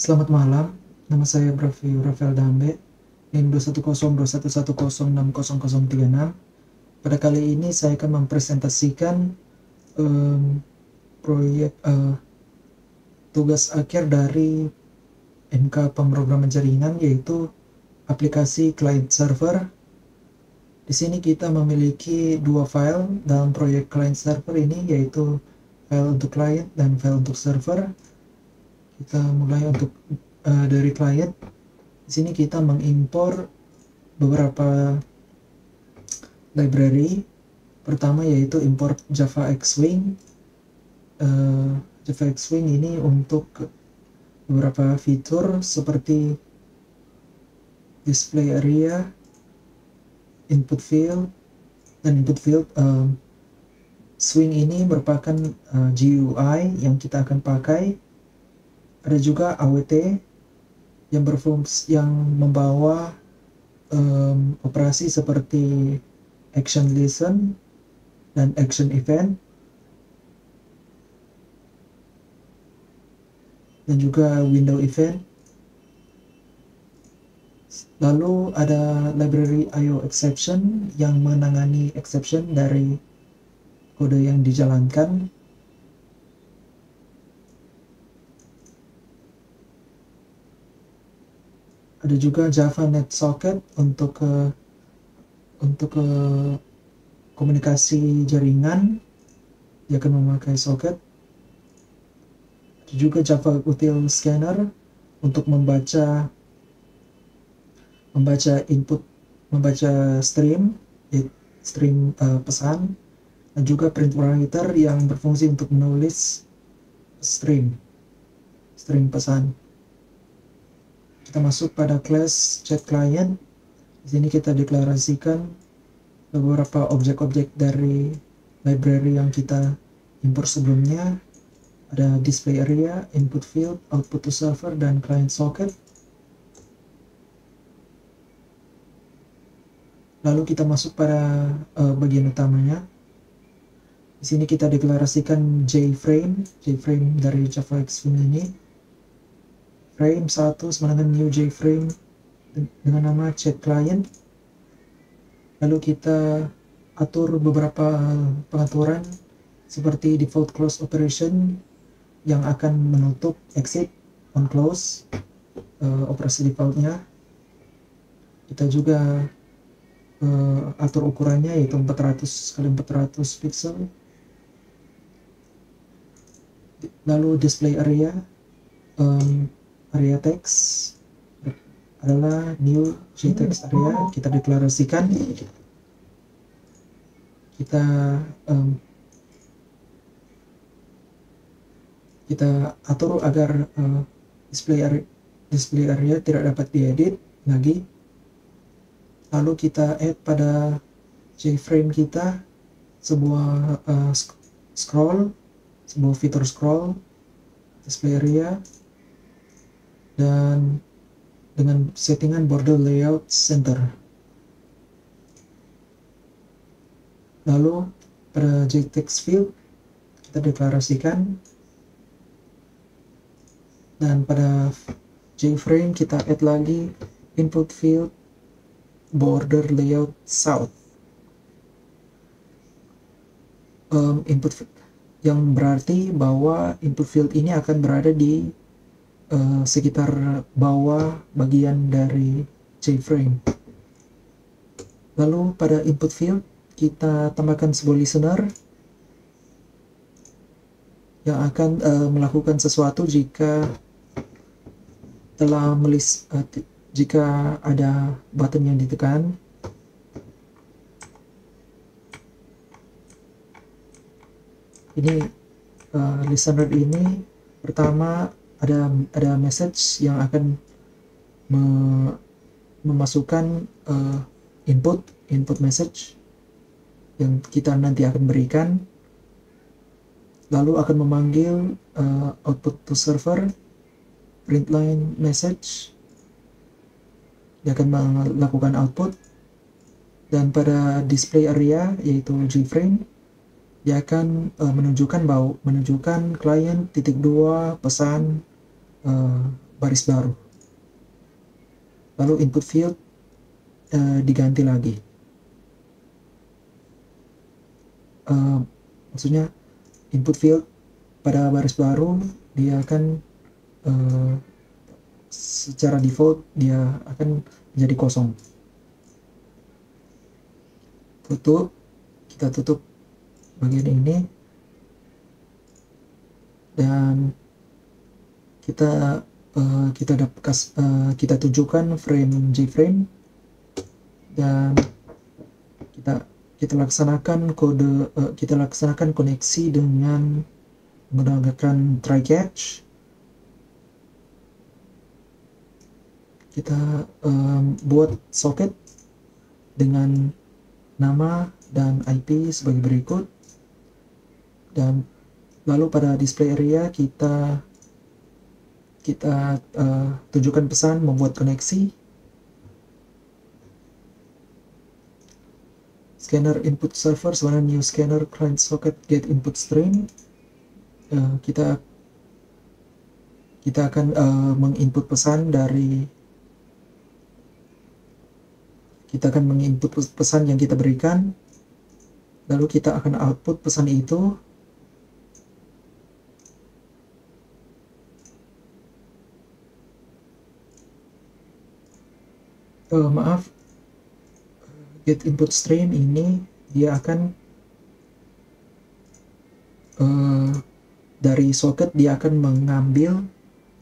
Selamat malam, nama saya Rafael Dambe, NIM 2102110600036. Pada kali ini saya akan mempresentasikan proyek tugas akhir dari MK pemrograman jaringan, yaitu aplikasi client server. Di sini kita memiliki dua file dalam proyek client server ini, yaitu file untuk client dan file untuk server. Kita mulai dari client. Di sini kita mengimpor beberapa library. Pertama yaitu import Java Xwing. Java Xwing ini untuk beberapa fitur seperti display area, input field, dan input field. Swing ini merupakan GUI yang kita akan pakai. Ada juga AWT yang membawa operasi seperti action listen dan action event, dan juga window event. Lalu ada library IO exception yang menangani exception dari kode yang dijalankan. Ada juga Java NetSocket untuk komunikasi jaringan. Dia akan memakai socket. Ada juga Java Util Scanner untuk membaca input, membaca stream pesan, dan juga print writer yang berfungsi untuk menulis stream pesan. Kita masuk pada class chat client. Di sini kita deklarasikan beberapa objek-objek dari library yang kita import sebelumnya. Ada display area, input field, output to server, dan client socket. Lalu kita masuk pada bagian utamanya. Di sini kita deklarasikan JFrame dari Java Xwing ini. Frame 1 sama dengan new JFrame dengan nama chat client. Lalu kita atur beberapa pengaturan seperti default close operation yang akan menutup exit on close, operasi defaultnya. Kita juga atur ukurannya, yaitu 400 x 400 pixel. Lalu display area, area text adalah new JText area. Kita deklarasikan, kita atur agar display area tidak dapat diedit lagi. Lalu kita add pada JFrame kita sebuah fitur scroll display area, dan dengan settingan border layout center. Lalu pada JText field kita deklarasikan, dan pada JFrame kita add lagi input field border layout south. Input yang berarti bahwa input field ini akan berada di sekitar bawah bagian dari JFrame. Lalu pada input field kita tambahkan sebuah listener yang akan melakukan sesuatu jika ada button yang ditekan. Ini listener ini pertama ada message yang akan memasukkan input message yang kita nanti akan berikan, lalu akan memanggil output to server, print line message. Dia akan melakukan output, dan pada display area yaitu JFrame dia akan menunjukkan client .2 pesan baris baru. Lalu input field diganti lagi. Maksudnya input field pada baris baru dia akan secara default dia akan menjadi kosong. Kita tutup bagian ini dan kita tujukan frame JFrame dan kita laksanakan koneksi dengan menggunakan try catch. Kita buat socket dengan nama dan IP sebagai berikut, dan lalu pada display area kita tunjukkan pesan membuat koneksi. Scanner input server sama new scanner client socket get input stream. Kita akan menginput pesan yang kita berikan, lalu kita akan output pesan itu. Get input stream ini dia akan dari socket dia akan mengambil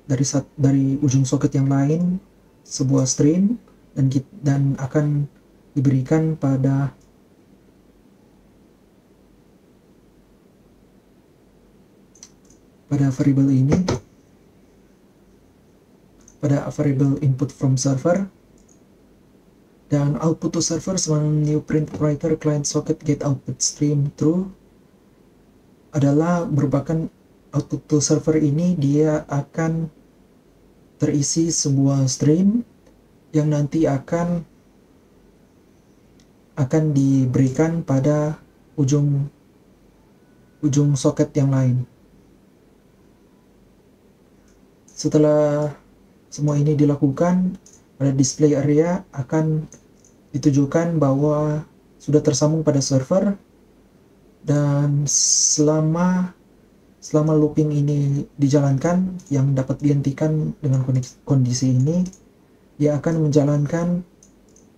dari ujung socket yang lain sebuah stream dan akan diberikan pada variable ini, pada variable input from server. Dan output to server sama new print writer client socket get output stream true adalah merupakan output to server ini dia akan terisi sebuah stream yang nanti akan diberikan pada ujung socket yang lain. Setelah semua ini dilakukan, pada display area akan ditujukan bahwa sudah tersambung pada server, dan selama looping ini dijalankan yang dapat dihentikan dengan kondisi ini, dia akan menjalankan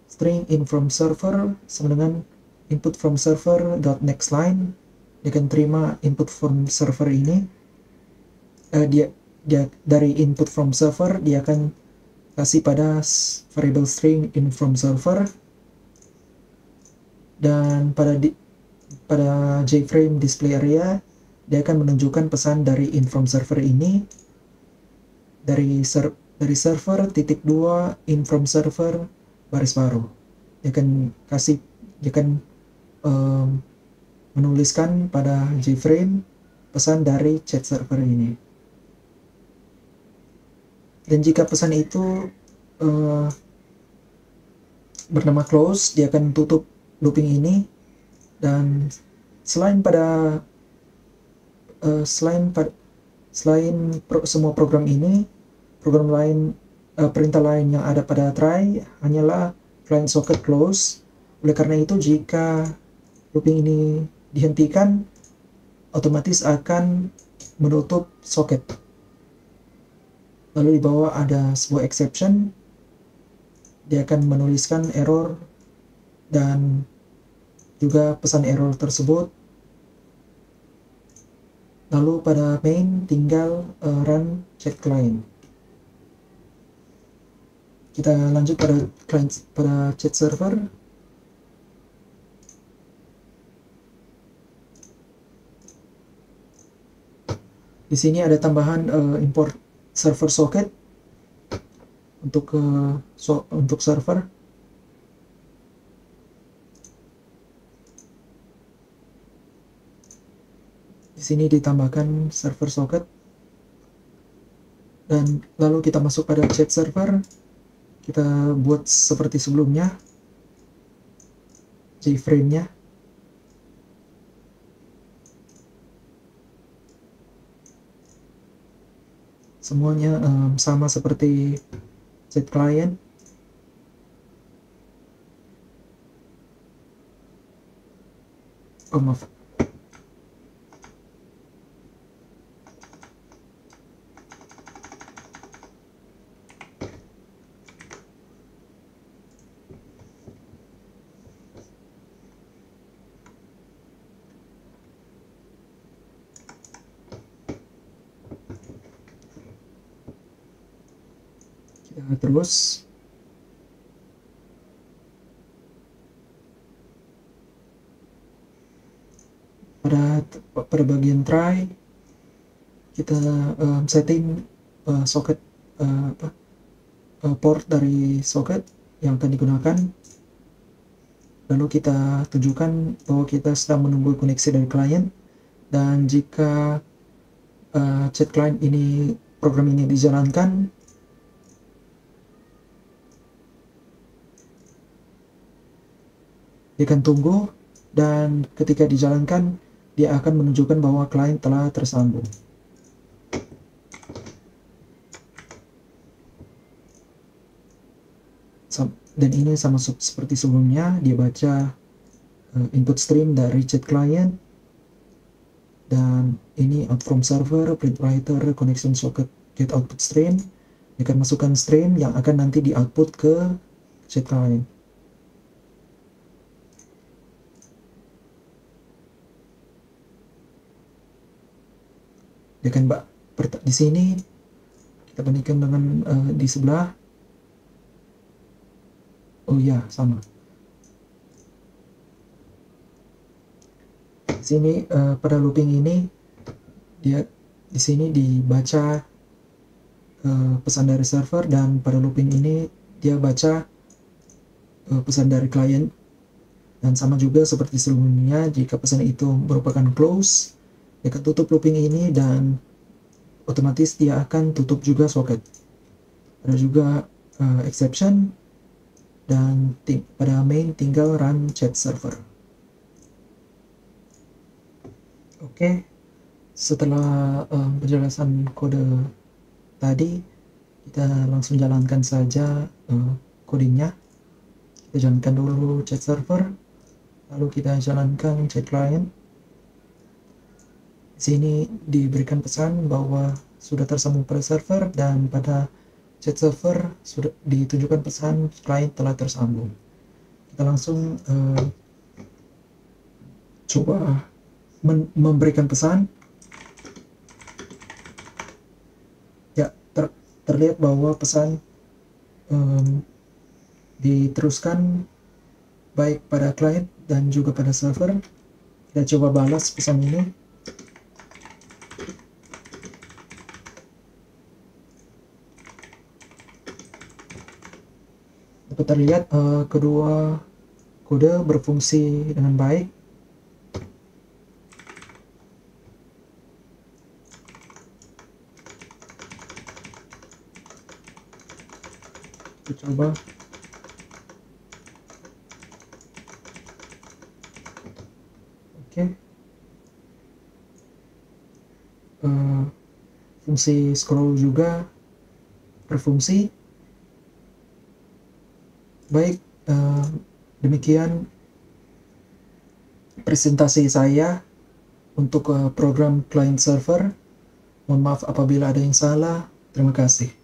string in from server sama dengan input from server dot next line. Dia akan terima input from server ini, dia dari input from server dia akan kasih pada variable string in from server, dan pada JFrame display area dia akan menunjukkan pesan dari in from server ini dari server titik 2 in from server baris baru. Dia akan menuliskan pada JFrame pesan dari chat server ini. Dan jika pesan itu bernama close, dia akan tutup looping ini. Dan selain semua program ini, perintah lain yang ada pada try hanyalah client socket close. Oleh karena itu, jika looping ini dihentikan, otomatis akan menutup socket. Lalu di bawah ada sebuah exception, dia akan menuliskan error dan juga pesan error tersebut. Lalu pada main tinggal run chat client. Kita lanjut pada chat server. Di sini ada tambahan import server socket untuk server. Di sini ditambahkan server socket, dan lalu kita masuk pada chat server. Kita buat seperti sebelumnya, JFrame-nya. semuanya sama seperti chat client. Oh maaf, kita terus pada bagian try kita setting soket port dari soket yang akan digunakan, lalu kita tunjukkan bahwa kita sedang menunggu koneksi dari klien, dan jika chat client ini, program ini dijalankan, dia akan tunggu, dan ketika dijalankan dia akan menunjukkan bahwa klien telah tersambung. Dan ini sama seperti sebelumnya, dia baca input stream dari chat client, dan ini out from server, print writer, connection socket, get output stream. Dia akan masukkan stream yang akan nanti di output ke chat client. Dia akan di sini kita bandingkan dengan di sebelah. Oh ya, sama. Di sini pada looping ini dia di sini dibaca pesan dari server, dan pada looping ini dia baca pesan dari klien. Dan sama juga seperti sebelumnya, jika pesan itu merupakan close, dia akan tutup looping ini dan otomatis dia akan tutup juga soket. Ada juga exception, dan pada main tinggal run chat server. Oke, setelah penjelasan kode tadi, kita langsung jalankan saja codingnya. Kita jalankan dulu chat server, lalu kita jalankan chat client. Di sini diberikan pesan bahwa sudah tersambung pada server, dan pada chat server sudah ditunjukkan pesan client telah tersambung. Kita langsung coba memberikan pesan. Ya, terlihat bahwa pesan diteruskan baik pada client dan juga pada server. Kita coba balas pesan ini. Dapat terlihat kedua kode berfungsi dengan baik. Kita coba. Oke. Fungsi scroll juga berfungsi. Baik, demikian presentasi saya untuk program client server. Mohon maaf apabila ada yang salah. Terima kasih.